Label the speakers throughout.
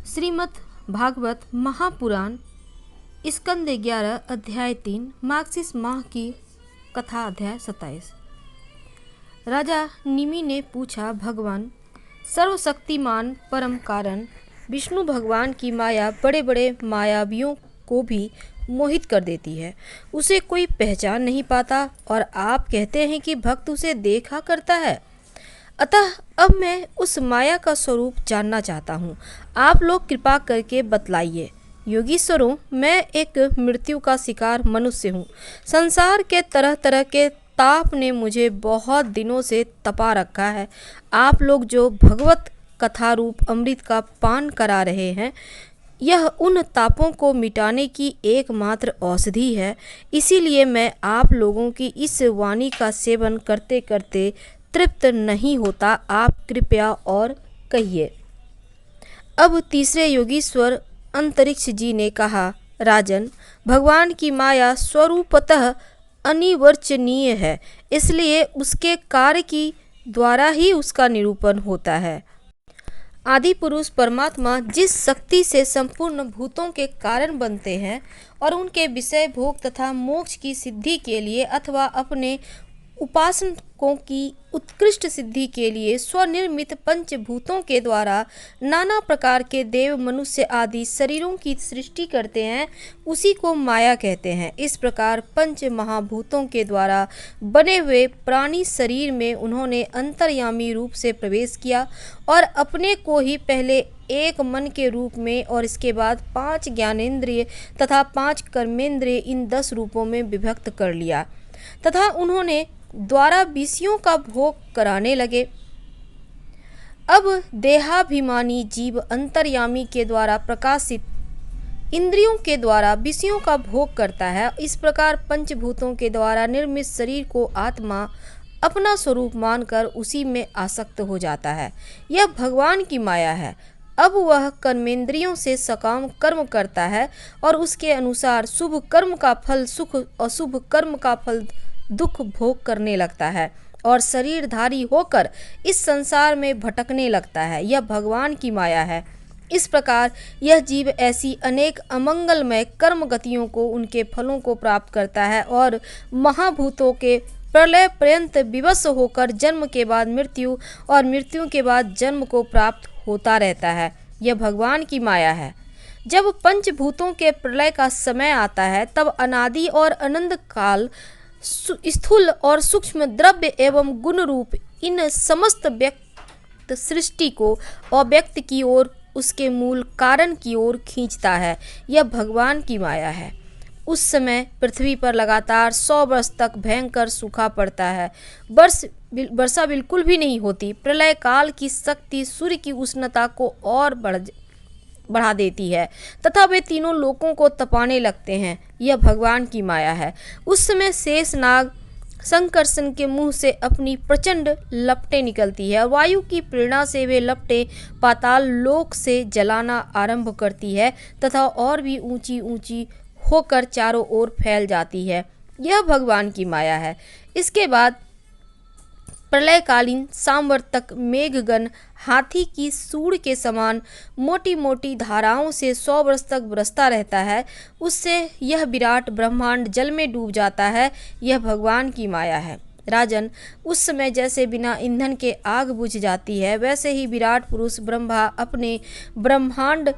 Speaker 1: श्रीमद् भागवत महापुराण स्कंद 11 अध्याय 3 मार्गशीर्ष माह की कथा अध्याय 27। राजा निमि ने पूछा, भगवान सर्वशक्तिमान परम कारण विष्णु भगवान की माया बड़े बड़े मायावियों को भी मोहित कर देती है, उसे कोई पहचान नहीं पाता और आप कहते हैं कि भक्त उसे देखा करता है। अतः अब मैं उस माया का स्वरूप जानना चाहता हूँ, आप लोग कृपा करके बतलाइए। योगीश्वरों, मैं एक मृत्यु का शिकार मनुष्य हूँ। संसार के तरह तरह के ताप ने मुझे बहुत दिनों से तपा रखा है। आप लोग जो भगवत कथा रूप अमृत का पान करा रहे हैं, यह उन तापों को मिटाने की एकमात्र औषधि है। इसीलिए मैं आप लोगों की इस वाणी का सेवन करते करते तृप्त नहीं होता। आप कृपया और कहिए। अब तीसरे योगीश्वर अंतरिक्ष जी ने कहा, राजन, भगवान की माया स्वरूपतः अनिर्वचनीय है, इसलिए उसके कार्य की द्वारा ही उसका निरूपण होता है। आदि पुरुष परमात्मा जिस शक्ति से संपूर्ण भूतों के कारण बनते हैं और उनके विषय भोग तथा मोक्ष की सिद्धि के लिए अथवा अपने उपासकों की उत्कृष्ट सिद्धि के लिए स्वनिर्मित पंचभूतों के द्वारा नाना प्रकार के देव, मनुष्य आदि शरीरों की सृष्टि करते हैं, उसी को माया कहते हैं। इस प्रकार पंच महाभूतों के द्वारा बने हुए प्राणी शरीर में उन्होंने अंतर्यामी रूप से प्रवेश किया और अपने को ही पहले एक मन के रूप में और इसके बाद 5 ज्ञानेंद्रिय तथा 5 कर्मेंद्रिय, इन 10 रूपों में विभक्त कर लिया तथा उन्होंने द्वारा विषयों का भोग कराने लगे। अब देहाभिमानी जीव अंतर्यामी के द्वारा प्रकाशित इंद्रियों के द्वारा विषयों का भोग करता है। इस प्रकार पंचभूतों के द्वारा निर्मित शरीर को आत्मा अपना स्वरूप मानकर उसी में आसक्त हो जाता है। यह भगवान की माया है। अब वह कर्मेंद्रियों से सकाम कर्म करता है और उसके अनुसार शुभ कर्म का फल सुख, अशुभ कर्म का फल दुख भोग करने लगता है और शरीरधारी होकर इस संसार में भटकने लगता है। यह भगवान की माया है। इस प्रकार यह जीव ऐसी अनेक अमंगलमय कर्म गतियों को, उनके फलों को प्राप्त करता है और महाभूतों के प्रलय पर्यंत विवश होकर जन्म के बाद मृत्यु और मृत्यु के बाद जन्म को प्राप्त होता रहता है। यह भगवान की माया है। जब पंचभूतों के प्रलय का समय आता है, तब अनादि और अनंत काल स्थूल और सूक्ष्म द्रव्य एवं गुण रूप इन समस्त व्यक्त सृष्टि को अव्यक्त की ओर, उसके मूल कारण की ओर खींचता है। यह भगवान की माया है। उस समय पृथ्वी पर लगातार 100 वर्ष तक भयंकर सूखा पड़ता है। वर्षा बिल्कुल भी नहीं होती। प्रलय काल की शक्ति सूर्य की उष्णता को और बढ़ा देती है तथा वे तीनों लोकों को तपाने लगते हैं। यह भगवान की माया है। उस समय शेष नाग संकर्षण के मुंह से अपनी प्रचंड लपटें निकलती है। वायु की प्रेरणा से वे लपटें पाताल लोक से जलाना आरंभ करती है तथा और भी ऊंची ऊंची होकर चारों ओर फैल जाती है। यह भगवान की माया है। इसके बाद प्रलयकालीन सामवर्तक मेघगण हाथी की सूंड के समान मोटी मोटी धाराओं से 100 वर्ष तक बरसता रहता है। उससे यह विराट ब्रह्मांड जल में डूब जाता है। यह भगवान की माया है। राजन, उस समय जैसे बिना ईंधन के आग बुझ जाती है, वैसे ही विराट पुरुष ब्रह्मा अपने ब्रह्मांड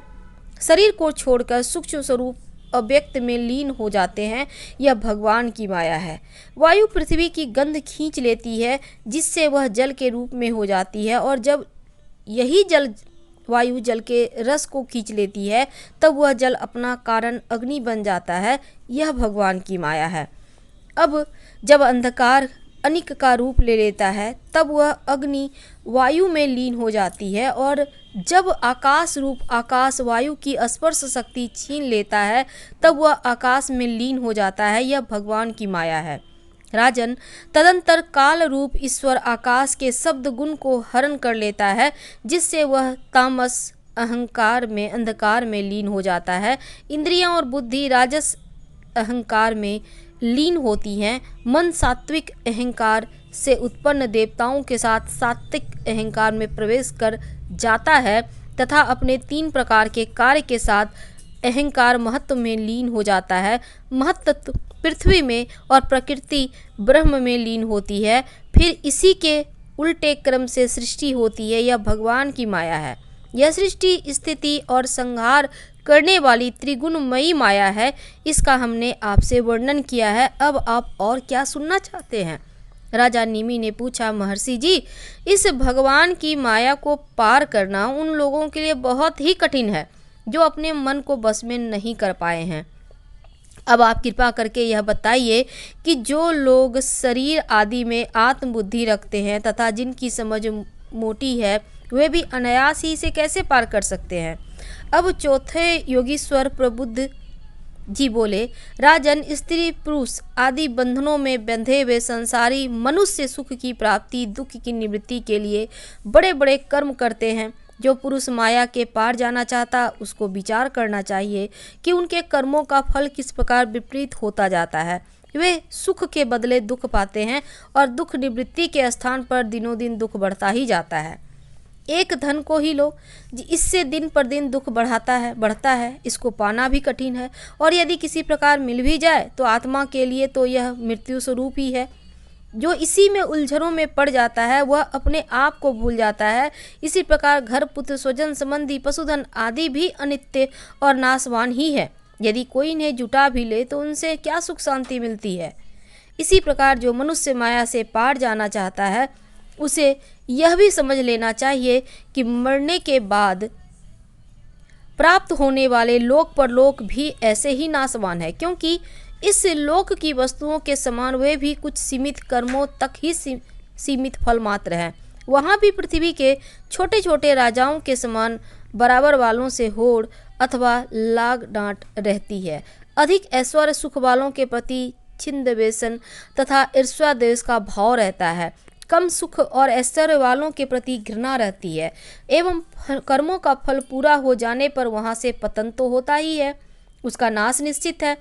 Speaker 1: शरीर को छोड़कर सूक्ष्म स्वरूप अव्यक्त में लीन हो जाते हैं। यह भगवान की माया है। वायु पृथ्वी की गंध खींच लेती है, जिससे वह जल के रूप में हो जाती है और जब यही वायु जल के रस को खींच लेती है, तब वह जल अपना कारण अग्नि बन जाता है। यह भगवान की माया है। अब जब अंधकार अनिक का रूप ले लेता है, तब वह अग्नि वायु में लीन हो जाती है और जब आकाश रूप आकाश वायु की स्पर्श शक्ति छीन लेता है, तब वह आकाश में लीन हो जाता है। यह भगवान की माया है। राजन, तदंतर काल रूप ईश्वर आकाश के शब्द गुण को हरण कर लेता है, जिससे वह तामस अहंकार में अंधकार में लीन हो जाता है। इंद्रियां और बुद्धि राजस अहंकार में लीन होती हैं। मन सात्विक अहंकार से उत्पन्न देवताओं के साथ सात्विक अहंकार में प्रवेश कर जाता है। तथा अपने 3 प्रकार के कार्य के साथ अहंकार महत्व में लीन हो जाता है। महत्त्व पृथ्वी में और प्रकृति ब्रह्म में लीन होती है। फिर इसी के उल्टे क्रम से सृष्टि होती है। यह भगवान की माया है। यह सृष्टि, स्थिति और संहार करने वाली त्रिगुणमयी माया है। इसका हमने आपसे वर्णन किया है। अब आप और क्या सुनना चाहते हैं? राजा निमि ने पूछा, महर्षि जी, इस भगवान की माया को पार करना उन लोगों के लिए बहुत ही कठिन है जो अपने मन को बस में नहीं कर पाए हैं। अब आप कृपा करके यह बताइए कि जो लोग शरीर आदि में आत्मबुद्धि रखते हैं तथा जिनकी समझ मोटी है, वे भी अनायास ही इसे कैसे पार कर सकते हैं? अब चौथे योगीश्वर प्रबुद्ध जी बोले, राजन, स्त्री पुरुष आदि बंधनों में बंधे हुए संसारी मनुष्य सुख की प्राप्ति, दुख की निवृत्ति के लिए बड़े बड़े कर्म करते हैं। जो पुरुष माया के पार जाना चाहता, उसको विचार करना चाहिए कि उनके कर्मों का फल किस प्रकार विपरीत होता जाता है। वे सुख के बदले दुख पाते हैं और दुख निवृत्ति के स्थान पर दिनों दिन दुख बढ़ता ही जाता है। एक धन को ही लो, इससे दिन पर दिन दुख बढ़ता है। इसको पाना भी कठिन है और यदि किसी प्रकार मिल भी जाए तो आत्मा के लिए तो यह मृत्यु स्वरूप ही है। जो इसी में उलझनों में पड़ जाता है वह अपने आप को भूल जाता है। इसी प्रकार घर, पुत्र, स्वजन, संबंधी, पशुधन आदि भी अनित्य और नाशवान ही है। यदि कोई इन्हें जुटा भी ले तो उनसे क्या सुख शांति मिलती है। इसी प्रकार जो मनुष्य माया से पार जाना चाहता है, उसे यह भी समझ लेना चाहिए कि मरने के बाद प्राप्त होने वाले लोक परलोक भी ऐसे ही नाशवान है, क्योंकि इस लोक की वस्तुओं के समान वे भी कुछ सीमित कर्मों तक ही सीमित फल मात्र है। वहाँ भी पृथ्वी के छोटे छोटे राजाओं के समान बराबर वालों से होड़ अथवा लाग डांट रहती है। अधिक ऐश्वर्य सुख वालों के प्रति छिंद व्यसन तथा ईर्ष्या द्वेष का भाव रहता है। कम सुख और ऐश्वर्य वालों के प्रति घृणा रहती है। एवं कर्मों का फल पूरा हो जाने पर वहाँ से पतन तो होता ही है, उसका नाश निश्चित है।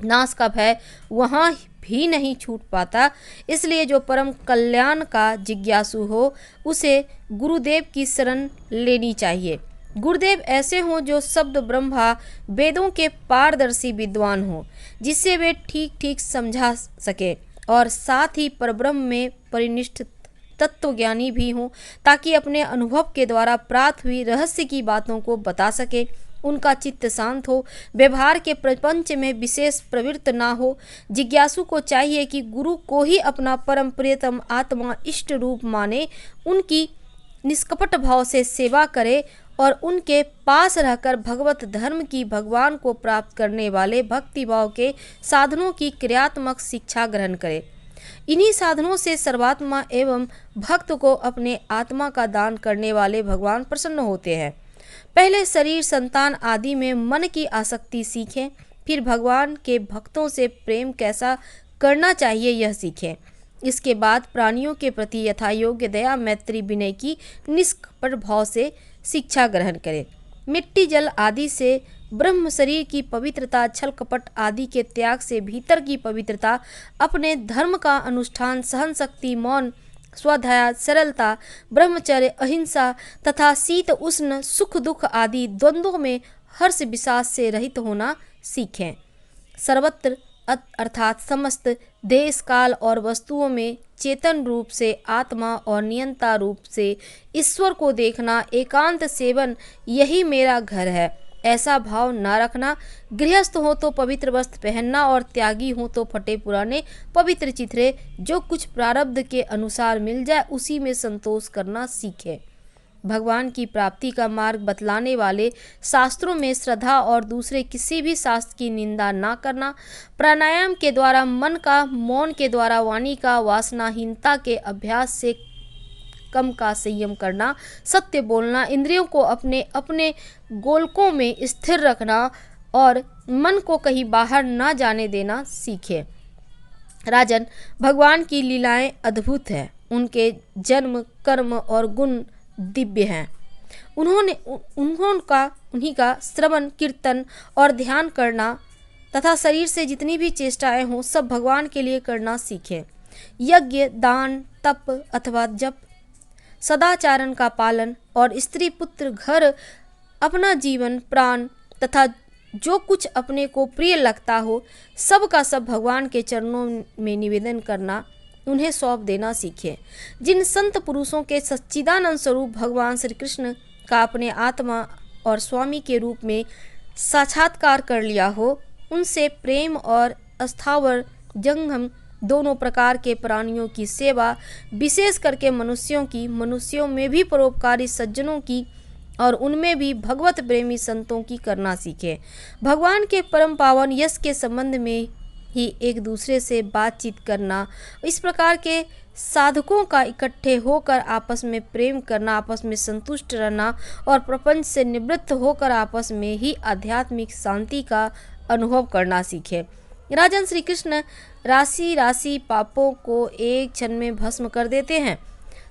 Speaker 1: नाश का भय वहाँ भी नहीं छूट पाता। इसलिए जो परम कल्याण का जिज्ञासु हो, उसे गुरुदेव की शरण लेनी चाहिए। गुरुदेव ऐसे हों जो शब्द ब्रह्मा वेदों के पारदर्शी विद्वान हों, जिससे वे ठीक ठीक समझा सके और साथ ही परब्रह्म में परिनिष्ठ तत्वज्ञानी भी हों, ताकि अपने अनुभव के द्वारा प्राप्त हुई रहस्य की बातों को बता सके। उनका चित्त शांत हो, व्यवहार के प्रपंच में विशेष प्रवृत्त ना हो। जिज्ञासु को चाहिए कि गुरु को ही अपना परम प्रियतम आत्मा इष्ट रूप माने, उनकी निष्कपट भाव से सेवा करे और उनके पास रहकर भगवत धर्म की, भगवान को प्राप्त करने वाले भक्ति भाव के साधनों की क्रियात्मक शिक्षा ग्रहण करे। इन्हीं साधनों से सर्वात्मा एवं भक्त को अपने आत्मा का दान करने वाले भगवान प्रसन्न होते हैं। पहले शरीर, संतान आदि में मन की आसक्ति सीखें, फिर भगवान के भक्तों से प्रेम कैसा करना चाहिए यह सीखें। इसके बाद प्राणियों के प्रति यथा योग्य दया, मैत्री, विनय की निष्कपट भाव से शिक्षा ग्रहण करें। मिट्टी, जल आदि से ब्रह्म शरीर की पवित्रता, छल कपट आदि के त्याग से भीतर की पवित्रता, अपने धर्म का अनुष्ठान, सहन शक्ति, मौन, स्वाध्याय, सरलता, ब्रह्मचर्य, अहिंसा तथा शीत उष्ण, सुख दुख आदि द्वंद्वों में हर्ष विषाद से रहित होना सीखें। सर्वत्र अर्थात समस्त देश, काल और वस्तुओं में चेतन रूप से आत्मा और नियंता रूप से ईश्वर को देखना, एकांत सेवन, यही मेरा घर है, ऐसा भाव ना रखना। गृहस्थ हो तो पवित्र वस्त्र पहनना और त्यागी हो तो फटे पुराने पवित्र चिथड़े, जो कुछ प्रारब्ध के अनुसार मिल जाए उसी में संतोष करना सीखे। भगवान की प्राप्ति का मार्ग बतलाने वाले शास्त्रों में श्रद्धा और दूसरे किसी भी शास्त्र की निंदा ना करना, प्राणायाम के द्वारा मन का, मौन के द्वारा वाणी का, वासनाहीनता के अभ्यास से कम का संयम करना, सत्य बोलना, इंद्रियों को अपने अपने गोलकों में स्थिर रखना और मन को कहीं बाहर ना जाने देना सीखे। राजन, भगवान की लीलाएं अद्भुत है। उनके जन्म, कर्म और गुण दिव्य हैं। उन्हीं का श्रवण, कीर्तन और ध्यान करना तथा शरीर से जितनी भी चेष्टाएं हों सब भगवान के लिए करना सीखें। यज्ञ, दान, तप अथवा जप सदाचारण का पालन और स्त्री पुत्र घर अपना जीवन प्राण तथा जो कुछ अपने को प्रिय लगता हो सब का सब भगवान के चरणों में निवेदन करना, उन्हें सौंप देना सीखें। जिन संत पुरुषों के सच्चिदानंद स्वरूप भगवान श्री कृष्ण का अपने आत्मा और स्वामी के रूप में साक्षात्कार कर लिया हो, उनसे प्रेम और स्थावर जंगम दोनों प्रकार के प्राणियों की सेवा, विशेष करके मनुष्यों में भी परोपकारी सज्जनों की और उनमें भी भगवत प्रेमी संतों की करना सीखे। भगवान के परम पावन यश के संबंध में ही एक दूसरे से बातचीत करना, इस प्रकार के साधकों का इकट्ठे होकर आपस में प्रेम करना, आपस में संतुष्ट रहना और प्रपंच से निवृत्त होकर आपस में ही आध्यात्मिक शांति का अनुभव करना सीखे। राजन श्री कृष्ण राशि राशि पापों को एक क्षण में भस्म कर देते हैं।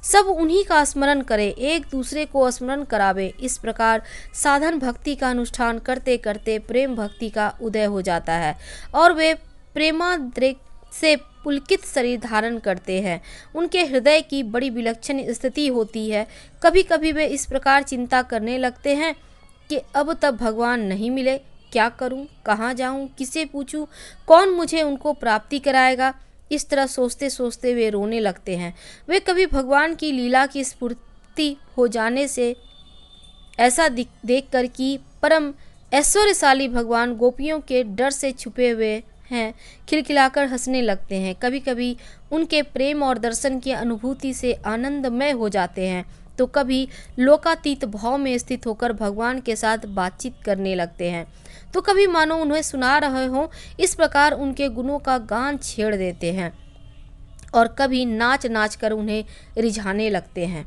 Speaker 1: सब उन्हीं का स्मरण करे, एक दूसरे को स्मरण करावे। इस प्रकार साधन भक्ति का अनुष्ठान करते करते प्रेम भक्ति का उदय हो जाता है और वे प्रेमाद्रेक से पुलकित शरीर धारण करते हैं। उनके हृदय की बड़ी विलक्षण स्थिति होती है। कभी कभी वे इस प्रकार चिंता करने लगते हैं कि अब तक भगवान नहीं मिले, क्या करूं, कहाँ जाऊं, किसे पूछूं, कौन मुझे उनको प्राप्ति कराएगा। इस तरह सोचते सोचते वे रोने लगते हैं। वे कभी भगवान की लीला की स्फूर्ति हो जाने से ऐसा देखकर कि परम ऐश्वर्यशाली भगवान गोपियों के डर से छुपे हुए हैं, खिलखिलाकर हंसने लगते हैं। कभी कभी उनके प्रेम और दर्शन की अनुभूति से आनंदमय हो जाते हैं, तो कभी लोकातीत भाव में स्थित होकर भगवान के साथ बातचीत करने लगते हैं, तो कभी मानो उन्हें सुना रहे हों। इस प्रकार उनके गुणों का गान छेड़ देते हैं और कभी नाच नाच कर उन्हें रिझाने लगते हैं।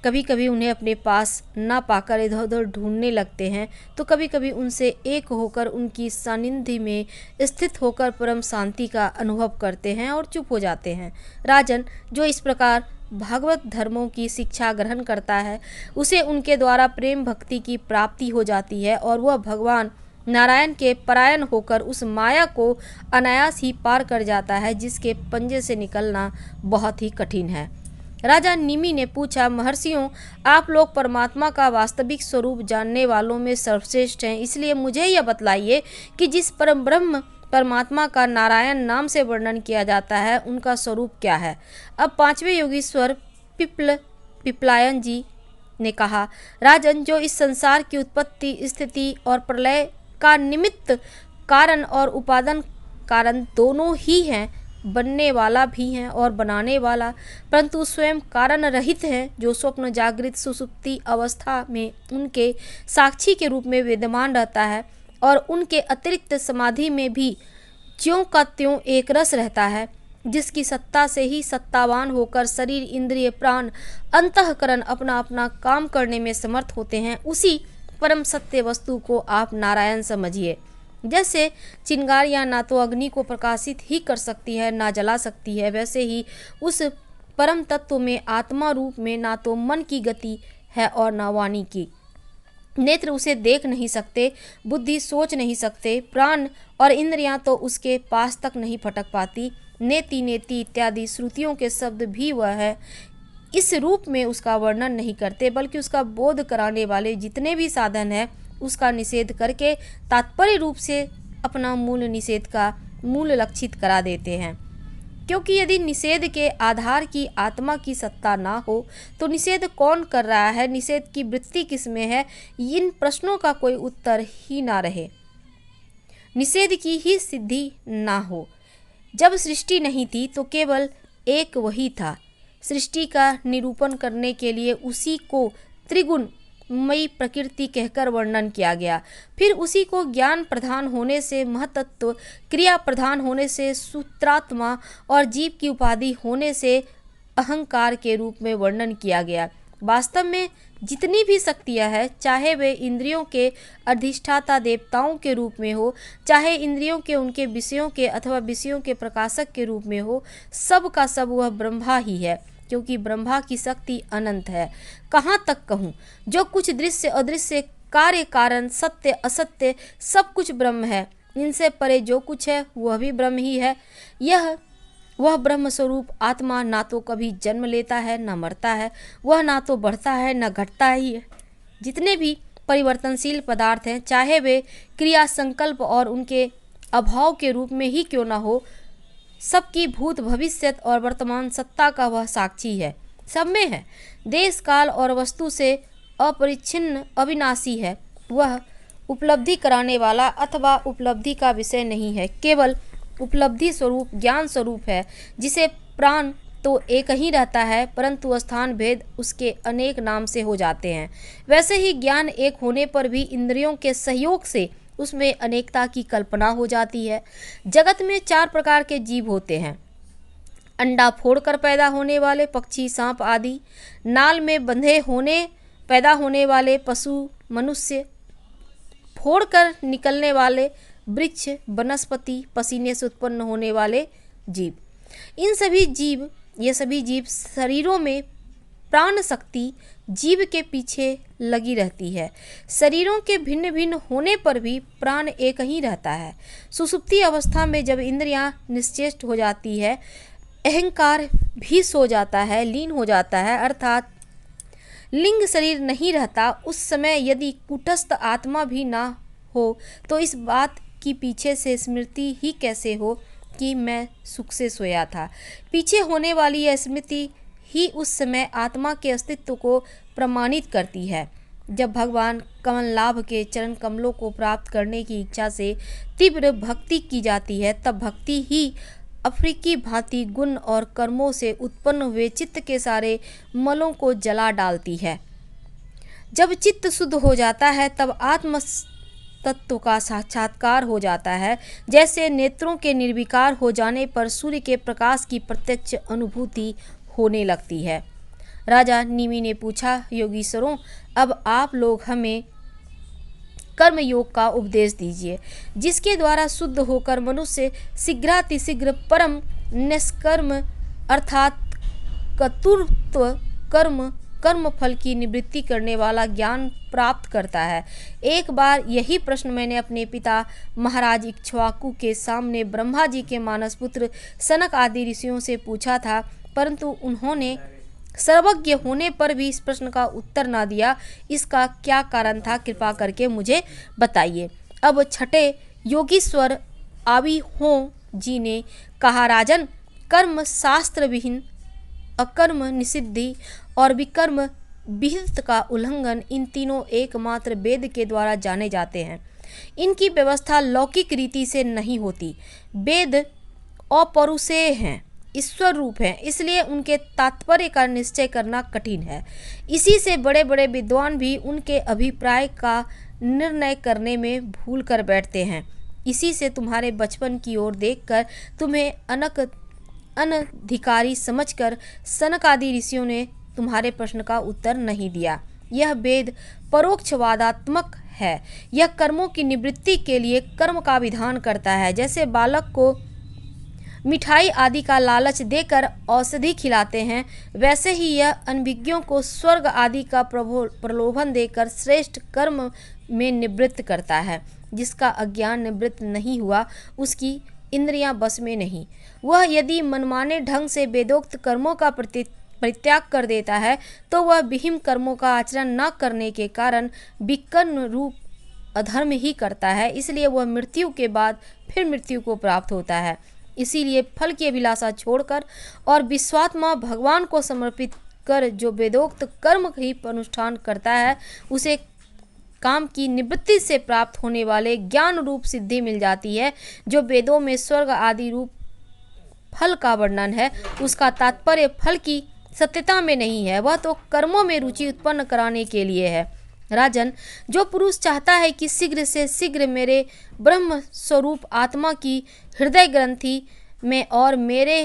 Speaker 1: कभी कभी उन्हें अपने पास ना पाकर इधर उधर ढूंढने लगते हैं, तो कभी कभी उनसे एक होकर उनकी सानिध्य में स्थित होकर परम शांति का अनुभव करते हैं और चुप हो जाते हैं। राजन, जो इस प्रकार भागवत धर्मों की शिक्षा ग्रहण करता है, उसे उनके द्वारा प्रेम भक्ति की प्राप्ति हो जाती है और वह भगवान नारायण के परायण होकर उस माया को अनायास ही पार कर जाता है, जिसके पंजे से निकलना बहुत ही कठिन है। राजा निमि ने पूछा, महर्षियों, आप लोग परमात्मा का वास्तविक स्वरूप जानने वालों में सर्वश्रेष्ठ हैं, इसलिए मुझे यह बतलाइए कि जिस परम ब्रह्म परमात्मा का नारायण नाम से वर्णन किया जाता है, उनका स्वरूप क्या है। अब पांचवें योगीश्वर पिपलायन जी ने कहा, राजन, जो इस संसार की उत्पत्ति, स्थिति और प्रलय का निमित्त कारण और उपादान कारण दोनों ही हैं, बनने वाला भी हैं और बनाने वाला, परंतु स्वयं कारण रहित हैं, जो स्वप्न जागृत सुसुप्ति अवस्था में उनके साक्षी के रूप में विद्यमान रहता है और उनके अतिरिक्त समाधि में भी ज्यों का त्यों एक रस रहता है, जिसकी सत्ता से ही सत्तावान होकर शरीर, इंद्रिय, प्राण, अंतःकरण अपना अपना काम करने में समर्थ होते हैं, उसी परम सत्य वस्तु को आप नारायण समझिए। जैसे चिंगारियाँ ना तो अग्नि को प्रकाशित ही कर सकती है ना जला सकती है, वैसे ही उस परम तत्व में आत्मा रूप में ना तो मन की गति है और ना वाणी की। नेत्र उसे देख नहीं सकते, बुद्धि सोच नहीं सकते, प्राण और इंद्रियां तो उसके पास तक नहीं फटक पाती। नेति नेति इत्यादि श्रुतियों के शब्द भी वह है इस रूप में उसका वर्णन नहीं करते, बल्कि उसका बोध कराने वाले जितने भी साधन है उसका निषेध करके तात्पर्य रूप से अपना मूल निषेध का मूल लक्षित करा देते हैं। क्योंकि यदि निषेध के आधार की आत्मा की सत्ता ना हो तो निषेध कौन कर रहा है, निषेध की वृत्ति किसमें है, इन प्रश्नों का कोई उत्तर ही ना रहे, निषेध की ही सिद्धि ना हो। जब सृष्टि नहीं थी तो केवल एक वही था। सृष्टि का निरूपण करने के लिए उसी को त्रिगुण मई प्रकृति कहकर वर्णन किया गया। फिर उसी को ज्ञान प्रधान होने से महतत्व, क्रिया प्रधान होने से सूत्रात्मा और जीव की उपाधि होने से अहंकार के रूप में वर्णन किया गया। वास्तव में जितनी भी शक्तियाँ हैं, चाहे वे इंद्रियों के अधिष्ठाता देवताओं के रूप में हो, चाहे इंद्रियों के उनके विषयों के अथवा विषयों के प्रकाशक के रूप में हो, सब का सब वह ब्रह्मा ही है, क्योंकि ब्रह्मा की शक्ति अनंत है। कहाँ तक कहूँ, जो कुछ दृश्य अदृश्य, कार्य कारण, सत्य असत्य, सब कुछ ब्रह्म है। इनसे परे जो कुछ है वह भी ब्रह्म ही है। यह वह ब्रह्म स्वरूप आत्मा ना तो कभी जन्म लेता है न मरता है, वह ना तो बढ़ता है न घटता ही है। जितने भी परिवर्तनशील पदार्थ हैं, चाहे वे क्रिया संकल्प और उनके अभाव के रूप में ही क्यों न हो, सबकी भूत भविष्य और वर्तमान सत्ता का वह साक्षी है, सब में है। देश काल और वस्तु से अपरिच्छिन्न अविनाशी है। वह उपलब्धि कराने वाला अथवा उपलब्धि का विषय नहीं है, केवल उपलब्धि स्वरूप ज्ञान स्वरूप है, जिसे प्राण तो एक ही रहता है, परंतु स्थान भेद उसके अनेक नाम से हो जाते हैं। वैसे ही ज्ञान एक होने पर भी इंद्रियों के सहयोग से उसमें अनेकता की कल्पना हो जाती है। जगत में 4 प्रकार के जीव होते हैं: अंडा फोड़कर पैदा होने वाले पक्षी, सांप आदि; नाल में बंधे पैदा होने वाले पशु, मनुष्य; फोड़कर निकलने वाले वृक्ष, वनस्पति; पसीने से उत्पन्न होने वाले जीव। ये सभी जीव शरीरों में प्राण शक्ति जीव के पीछे लगी रहती है। शरीरों के भिन्न भिन्न होने पर भी प्राण एक ही रहता है। सुषुप्ति अवस्था में जब इंद्रियां निश्चेष्ट हो जाती है, अहंकार भी सो जाता है, लीन हो जाता है, अर्थात लिंग शरीर नहीं रहता, उस समय यदि कूटस्थ आत्मा भी ना हो तो इस बात की पीछे से स्मृति ही कैसे हो कि मैं सुख से सोया था। पीछे होने वाली यह स्मृति ही उस समय आत्मा के अस्तित्व को प्रमाणित करती है। जब भगवान कमल लाभ के चरण कमलों को प्राप्त करने की इच्छा से तीव्र भक्ति की जाती है, तब भक्ति ही अफ्रीकी भांति गुण और कर्मों से उत्पन्न हुए चित्त के सारे मलों को जला डालती है। जब चित्त शुद्ध हो जाता है तब आत्म तत्व का साक्षात्कार हो जाता है। जैसे नेत्रों के निर्विकार हो जाने पर सूर्य के प्रकाश की प्रत्यक्ष अनुभूति होने लगती है। राजा निमि ने पूछा, योगीश्वरों, अब आप लोग हमें कर्म योग का उपदेश दीजिए, जिसके द्वारा शुद्ध होकर मनुष्य शीघ्रातिशीघ्र परम निष्कर्म अर्थात कर्तृत्व कर्म फल की निवृत्ति करने वाला ज्ञान प्राप्त करता है। एक बार यही प्रश्न मैंने अपने पिता महाराज इक्ष्वाकु के सामने ब्रह्मा जी के मानस पुत्र सनक आदि ऋषियों से पूछा था, परंतु उन्होंने सर्वज्ञ होने पर भी इस प्रश्न का उत्तर ना दिया। इसका क्या कारण था, कृपा करके मुझे बताइए। अब छठे योगीश्वर आविहों जी ने कहा, राजन, कर्म शास्त्र विहीन, अकर्म निषिद्धि और विकर्म विहित का उल्लंघन, इन तीनों एकमात्र वेद के द्वारा जाने जाते हैं। इनकी व्यवस्था लौकिक रीति से नहीं होती। वेद अपौरुषेय हैं, ईश्वर रूप हैं, इसलिए उनके तात्पर्य का निश्चय करना कठिन है। इसी से बड़े बड़े विद्वान भी उनके अभिप्राय का निर्णय करने में भूल कर बैठते हैं। इसी से तुम्हारे बचपन की ओर देखकर तुम्हें अनधिकारी समझकर सनक आदि ऋषियों ने तुम्हारे प्रश्न का उत्तर नहीं दिया। यह वेद परोक्षवादात्मक है। यह कर्मों की निवृत्ति के लिए कर्म का विधान करता है। जैसे बालक को मिठाई आदि का लालच देकर औषधि खिलाते हैं, वैसे ही यह अनभिज्ञों को स्वर्ग आदि का प्रलोभन देकर श्रेष्ठ कर्म में निवृत्त करता है। जिसका अज्ञान निवृत्त नहीं हुआ, उसकी इंद्रियां बस में नहीं। वह यदि मनमाने ढंग से वेदोक्त कर्मों का परित्याग कर देता है तो वह विहिम कर्मों का आचरण न करने के कारण विकर्ण रूप अधर्म ही करता है। इसलिए वह मृत्यु के बाद फिर मृत्यु को प्राप्त होता है। इसीलिए फल की अभिलाषा छोड़कर और विश्वात्मा भगवान को समर्पित कर जो वेदोक्त कर्म ही अनुष्ठान करता है, उसे काम की निवृत्ति से प्राप्त होने वाले ज्ञान रूप सिद्धि मिल जाती है। जो वेदों में स्वर्ग आदि रूप फल का वर्णन है, उसका तात्पर्य फल की सत्यता में नहीं है, वह तो कर्मों में रुचि उत्पन्न कराने के लिए है। राजन, जो पुरुष चाहता है कि शीघ्र से शीघ्र मेरे ब्रह्म स्वरूप आत्मा की हृदय ग्रंथि में और मेरे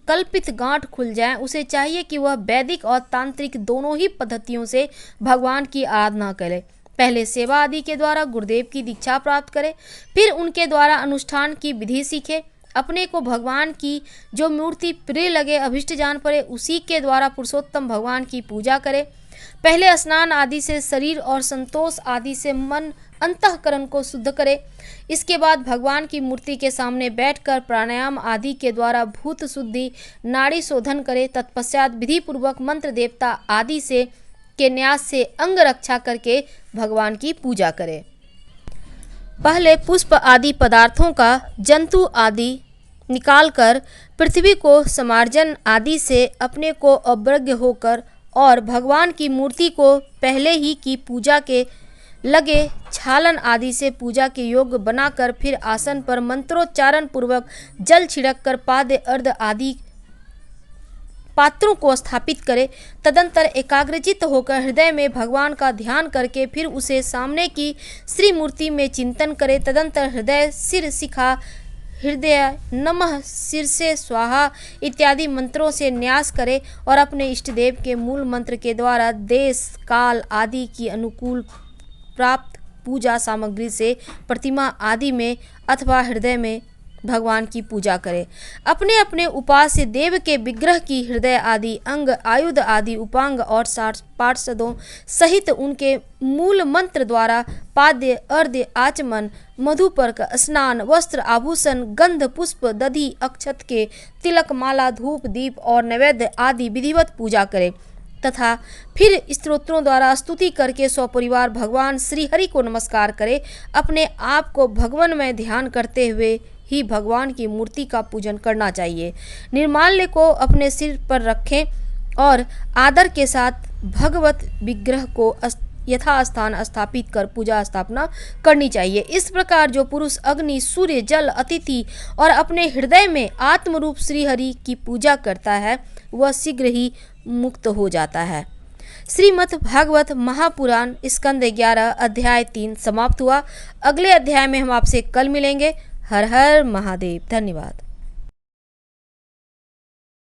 Speaker 1: कल्पित गांठ खुल जाए, उसे चाहिए कि वह वैदिक और तांत्रिक दोनों ही पद्धतियों से भगवान की आराधना करे। पहले सेवा आदि के द्वारा गुरुदेव की दीक्षा प्राप्त करे, फिर उनके द्वारा अनुष्ठान की विधि सीखे। अपने को भगवान की जो मूर्ति प्रिय लगे, अभिष्ट जान पड़े, उसी के द्वारा पुरुषोत्तम भगवान की पूजा करे। पहले स्नान आदि से शरीर और संतोष आदि से मन अंतःकरण को शुद्ध करे। इसके बाद भगवान की मूर्ति के सामने बैठकर प्राणायाम आदि के द्वारा भूत शुद्धि नाड़ी शोधन करे। तत्पश्चात विधि पूर्वक मंत्र देवता आदि से के न्यास से अंग रक्षा करके भगवान की पूजा करे। पहले पुष्प आदि पदार्थों का जंतु आदि निकालकर पृथ्वी को समार्जन आदि से अपने को अवज्ञ होकर और भगवान की मूर्ति को पहले ही की पूजा के लगे छालन आदि से पूजा के योग्य बनाकर फिर आसन पर मंत्रोच्चारण पूर्वक जल छिड़क कर पाद्य अर्ध आदि पात्रों को स्थापित करे। तदंतर एकाग्रचित्त होकर हृदय में भगवान का ध्यान करके फिर उसे सामने की श्री मूर्ति में चिंतन करे। तदंतर हृदय सिर शिखा हृदय नमः शीर्षे स्वाहा इत्यादि मंत्रों से न्यास करे और अपने इष्ट देव के मूल मंत्र के द्वारा देश काल आदि की अनुकूल प्राप्त पूजा सामग्री से प्रतिमा आदि में अथवा हृदय में भगवान की पूजा करे। अपने अपने उपास्य देव के विग्रह की हृदय आदि अंग आयुध आदि उपांग और पार्षदों सहित उनके मूल मंत्र द्वारा पाद्य अर्घ्य आचमन मधुपर्क स्नान वस्त्र आभूषण गंध पुष्प दधि अक्षत के तिलक माला धूप दीप और नैवेद्य आदि विधिवत पूजा करे तथा फिर स्तोत्रों द्वारा स्तुति करके सपरिवार भगवान श्री हरि को नमस्कार करे। अपने आप को भगवान में ध्यान करते हुए ही भगवान की मूर्ति का पूजन करना चाहिए। निर्माल्य को अपने सिर पर रखें और आदर के साथ भगवत विग्रह को यथास्थान स्थापित कर पूजा स्थापना करनी चाहिए। इस प्रकार जो पुरुष अग्नि सूर्य जल अतिथि और अपने हृदय में आत्मरूप श्री हरि की पूजा करता है वह शीघ्र ही मुक्त हो जाता है। श्रीमद् भागवत महापुराण स्कंद 11 अध्याय 3 समाप्त हुआ। अगले अध्याय में हम आपसे कल मिलेंगे। हर हर महादेव। धन्यवाद।